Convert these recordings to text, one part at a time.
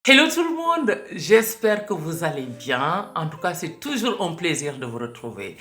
Hello tout le monde, j'espère que vous allez bien. En tout cas, c'est toujours un plaisir de vous retrouver.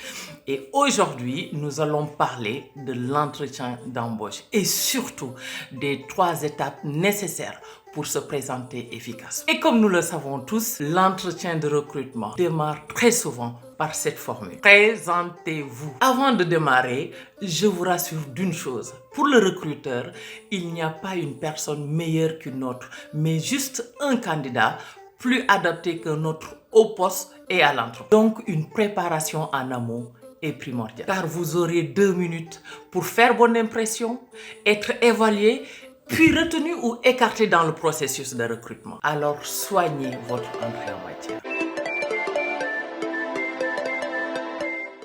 Et aujourd'hui, nous allons parler de l'entretien d'embauche et surtout des 3 étapes nécessaires pour se présenter efficace. Et comme nous le savons tous, l'entretien de recrutement démarre très souvent par cette formule. Présentez-vous. Avant de démarrer, je vous rassure d'une chose. Pour le recruteur, il n'y a pas une personne meilleure qu'une autre, mais juste un candidat plus adapté qu'un autre au poste et à l'entreprise. Donc, une préparation en amont est primordiale. Car vous aurez 2 minutes pour faire bonne impression, être évalué, puis retenu ou écarté dans le processus de recrutement. Alors, soignez votre entrée en matière.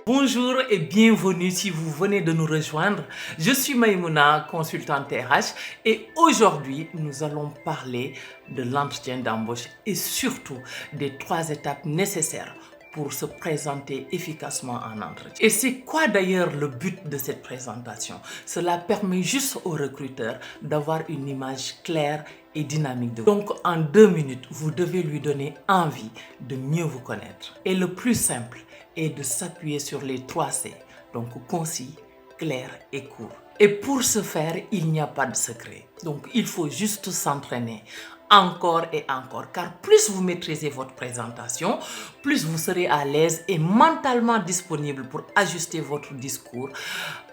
Bonjour et bienvenue si vous venez de nous rejoindre. Je suis Maïmouna, consultante RH et aujourd'hui nous allons parler de l'entretien d'embauche et surtout des 3 étapes nécessaires pour se présenter efficacement en entretien. Et c'est quoi d'ailleurs le but de cette présentation? Cela permet juste au recruteur d'avoir une image claire et dynamique de vous. Donc en 2 minutes, vous devez lui donner envie de mieux vous connaître. Et le plus simple est de s'appuyer sur les 3 C, donc concis, clair et court. Et pour ce faire, il n'y a pas de secret. Donc il faut juste s'entraîner encore et encore, car plus vous maîtrisez votre présentation, plus vous serez à l'aise et mentalement disponible pour ajuster votre discours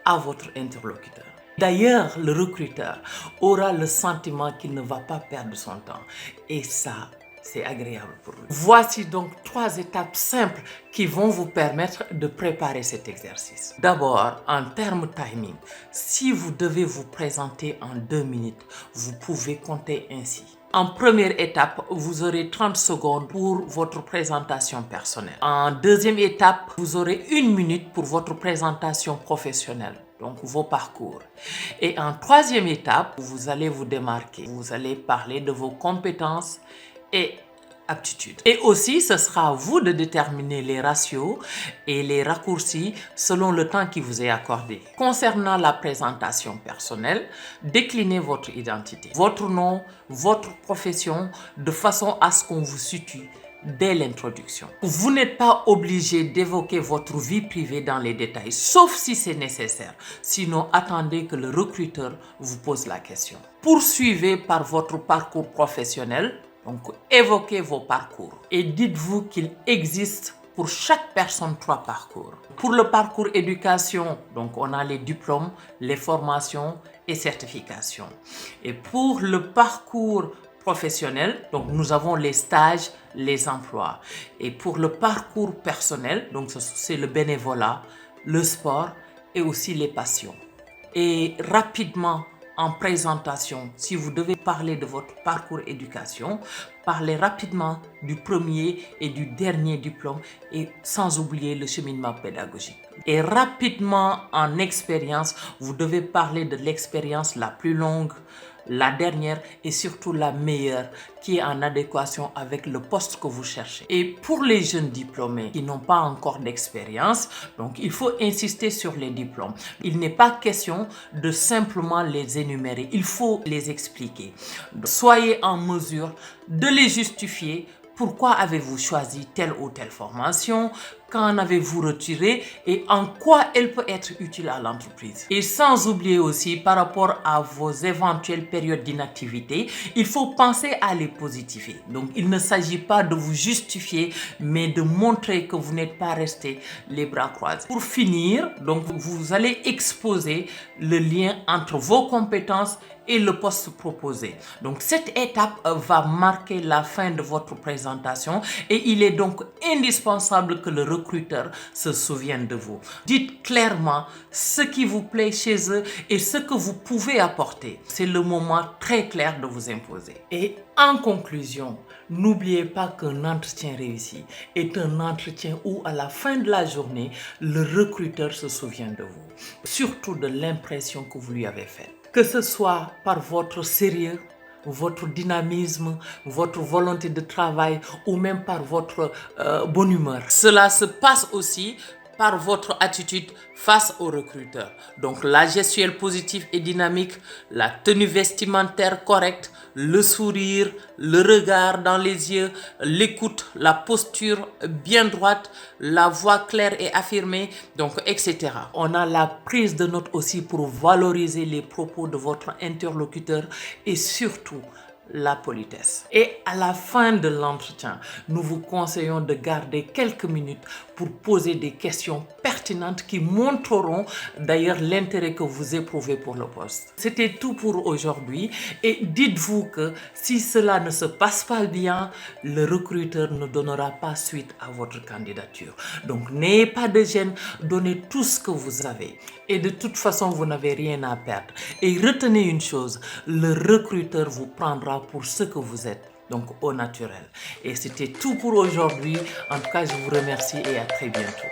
à votre interlocuteur. D'ailleurs, le recruteur aura le sentiment qu'il ne va pas perdre son temps et ça, c'est agréable pour lui. Voici donc 3 étapes simples qui vont vous permettre de préparer cet exercice. D'abord, en termes timing, si vous devez vous présenter en 2 minutes, vous pouvez compter ainsi. En première étape, vous aurez 30 secondes pour votre présentation personnelle. En deuxième étape, vous aurez 1 minute pour votre présentation professionnelle, donc vos parcours. Et en troisième étape, vous allez vous démarquer. Vous allez parler de vos compétences et aptitudes. Et aussi, ce sera à vous de déterminer les ratios et les raccourcis selon le temps qui vous est accordé. Concernant la présentation personnelle, déclinez votre identité, votre nom, votre profession, de façon à ce qu'on vous situe dès l'introduction. Vous n'êtes pas obligé d'évoquer votre vie privée dans les détails, sauf si c'est nécessaire. Sinon, attendez que le recruteur vous pose la question. Poursuivez par votre parcours professionnel. Donc, évoquez vos parcours et dites-vous qu'il existe pour chaque personne 3 parcours. Pour le parcours éducation, donc on a les diplômes, les formations et certifications. Et pour le parcours professionnel, donc nous avons les stages, les emplois. Et pour le parcours personnel, donc c'est le bénévolat, le sport et aussi les passions. Et rapidement, en présentation, si vous devez parler de votre parcours éducation, parlez rapidement du premier et du dernier diplôme et sans oublier le cheminement pédagogique. Et rapidement en expérience, vous devez parler de l'expérience la plus longue, la dernière et surtout la meilleure qui est en adéquation avec le poste que vous cherchez. Et pour les jeunes diplômés qui n'ont pas encore d'expérience, donc il faut insister sur les diplômes. Il n'est pas question de simplement les énumérer, il faut les expliquer. Soyez en mesure de les justifier. Pourquoi avez-vous choisi telle ou telle formation? Qu'en avez-vous retiré et en quoi elle peut être utile à l'entreprise? Et sans oublier aussi, par rapport à vos éventuelles périodes d'inactivité, il faut penser à les positiver. Donc, il ne s'agit pas de vous justifier, mais de montrer que vous n'êtes pas resté les bras croisés. Pour finir, donc, vous allez exposer le lien entre vos compétences et le poste proposé. Donc cette étape va marquer la fin de votre présentation et il est donc indispensable que le recruteur se souvienne de vous. Dites clairement ce qui vous plaît chez eux et ce que vous pouvez apporter. C'est le moment très clair de vous imposer. Et en conclusion, n'oubliez pas qu'un entretien réussi est un entretien où à la fin de la journée, le recruteur se souvient de vous, surtout de l'impression que vous lui avez faite. Que ce soit par votre sérieux, votre dynamisme, votre volonté de travail ou même par votre bonne humeur. Cela se passe aussi par votre attitude face aux recruteurs. Donc la gestuelle positive et dynamique, la tenue vestimentaire correcte, le sourire, le regard dans les yeux, l'écoute, la posture bien droite, la voix claire et affirmée, donc etc. On a la prise de notes aussi pour valoriser les propos de votre interlocuteur et surtout la politesse. Et à la fin de l'entretien, nous vous conseillons de garder quelques minutes pour poser des questions pertinentes qui montreront d'ailleurs l'intérêt que vous éprouvez pour le poste. C'était tout pour aujourd'hui et dites-vous que si cela ne se passe pas bien, le recruteur ne donnera pas suite à votre candidature. Donc n'ayez pas de gêne, donnez tout ce que vous avez. Et de toute façon, vous n'avez rien à perdre. Et retenez une chose, le recruteur vous prendra pour ce que vous êtes, donc au naturel. Et c'était tout pour aujourd'hui. En tout cas, je vous remercie et à très bientôt.